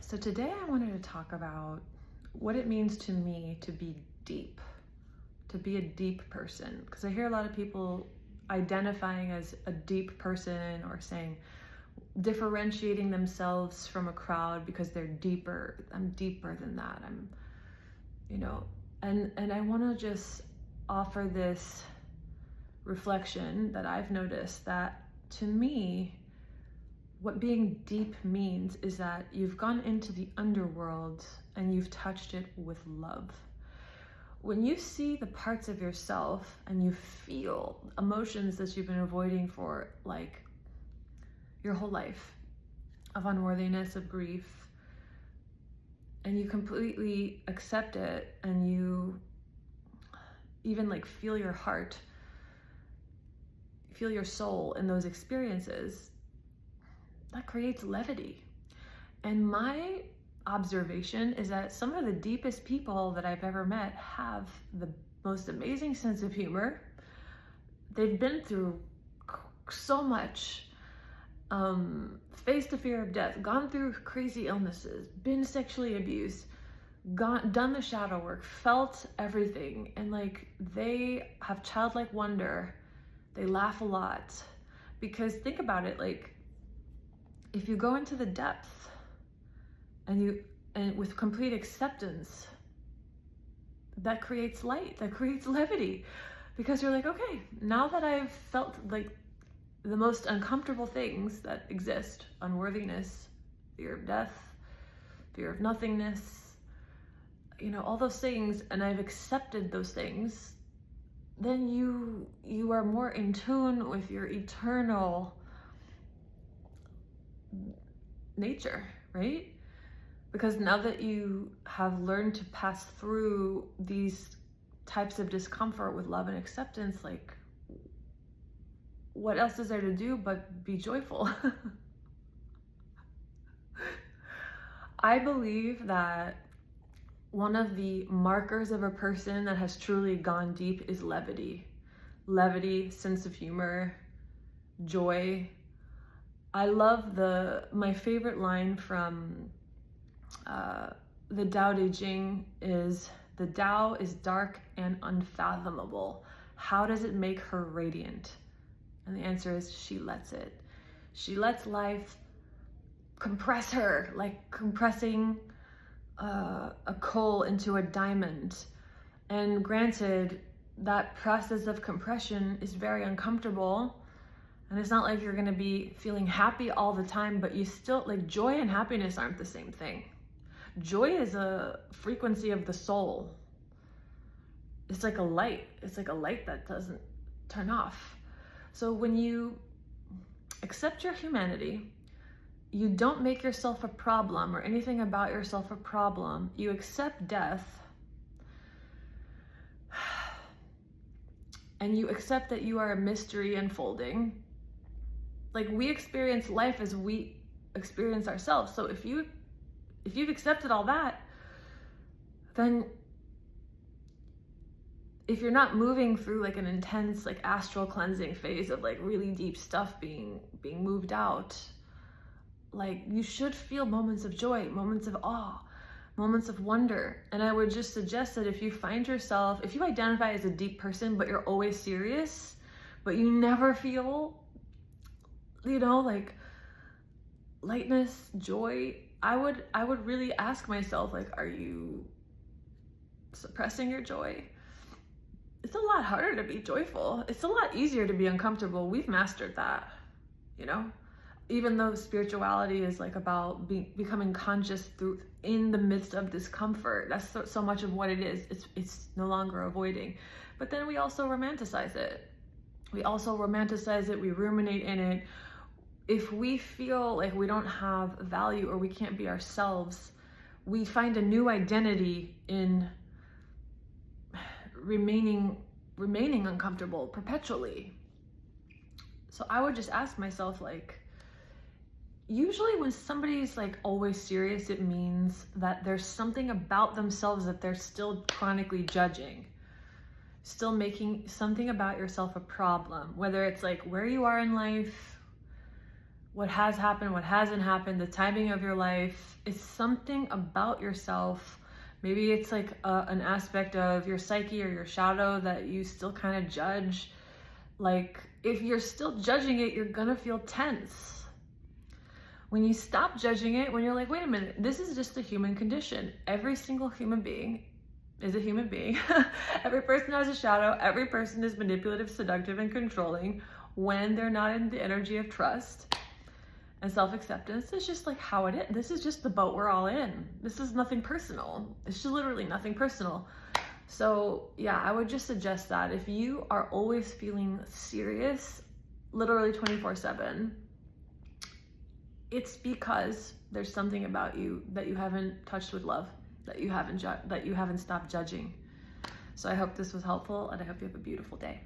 So today I wanted to talk about what it means to me to be deep, to be a deep person. Because I hear a lot of people identifying as a deep person or saying, differentiating themselves from a crowd because they're deeper. I'm deeper than that. And I want to just offer this reflection that I've noticed that to me, what being deep means is that you've gone into the underworld and you've touched it with love. When you see the parts of yourself and you feel emotions that you've been avoiding for like your whole life, of unworthiness, of grief, and you completely accept it and you even like feel your heart, feel your soul in those experiences, that creates levity. And my observation is that some of the deepest people that I've ever met have the most amazing sense of humor. They've been through so much, faced the fear of death, gone through crazy illnesses, been sexually abused, done the shadow work, felt everything, and like they have childlike wonder. They laugh a lot. Because think about it, like if you go into the depth and with complete acceptance, that creates light, that creates levity. Because you're like, okay, now that I've felt like the most uncomfortable things that exist, unworthiness, fear of death, fear of nothingness, all those things, and I've accepted those things, then you are more in tune with your eternal nature, right? Because now that you have learned to pass through these types of discomfort with love and acceptance, like what else is there to do but be joyful? I believe that one of the markers of a person that has truly gone deep is levity. Levity, sense of humor, joy. I love my favorite line from the Tao Te Ching is, the Tao is dark and unfathomable. How does it make her radiant? And the answer is she lets it. She lets life compress her, like compressing a coal into a diamond. And granted, that process of compression is very uncomfortable. And it's not like you're going to be feeling happy all the time, but you still, like, joy and happiness aren't the same thing. Joy is a frequency of the soul. It's like a light. It's like a light that doesn't turn off. So when you accept your humanity, you don't make yourself a problem or anything about yourself a problem. You accept death, and you accept that you are a mystery unfolding. Like, we experience life as we experience ourselves. So if you've accepted all that, then if you're not moving through like an intense like astral cleansing phase of like really deep stuff being moved out, like you should feel moments of joy, moments of awe, moments of wonder. And I would just suggest that if you find yourself, if you identify as a deep person but you're always serious, but you never feel like lightness, joy, I would really ask myself, like, are you suppressing your joy? It's a lot harder to be joyful. It's a lot easier to be uncomfortable. We've mastered that, even though spirituality is like about becoming conscious in the midst of discomfort. That's so much of what it is. It's no longer avoiding. But then we also romanticize it. We ruminate in it. If we feel like we don't have value or we can't be ourselves, we find a new identity in remaining uncomfortable perpetually. So I would just ask myself, like, usually when somebody's like always serious, it means that there's something about themselves that they're still chronically judging, still making something about yourself a problem, whether it's like where you are in life, what has happened, what hasn't happened, the timing of your life. It's something about yourself. Maybe it's like an aspect of your psyche or your shadow that you still kind of judge. Like, if you're still judging it, you're gonna feel tense. When you stop judging it, when you're like, wait a minute, this is just a human condition. Every single human being is a human being. Every person has a shadow. Every person is manipulative, seductive, and controlling when they're not in the energy of trust and self-acceptance. It's just like how it is. This is just the boat we're all in. This is nothing personal. It's just literally nothing personal. So yeah, I would just suggest that if you are always feeling serious, literally 24/7, it's because there's something about you that you haven't touched with love, that you haven't stopped judging. So I hope this was helpful, and I hope you have a beautiful day.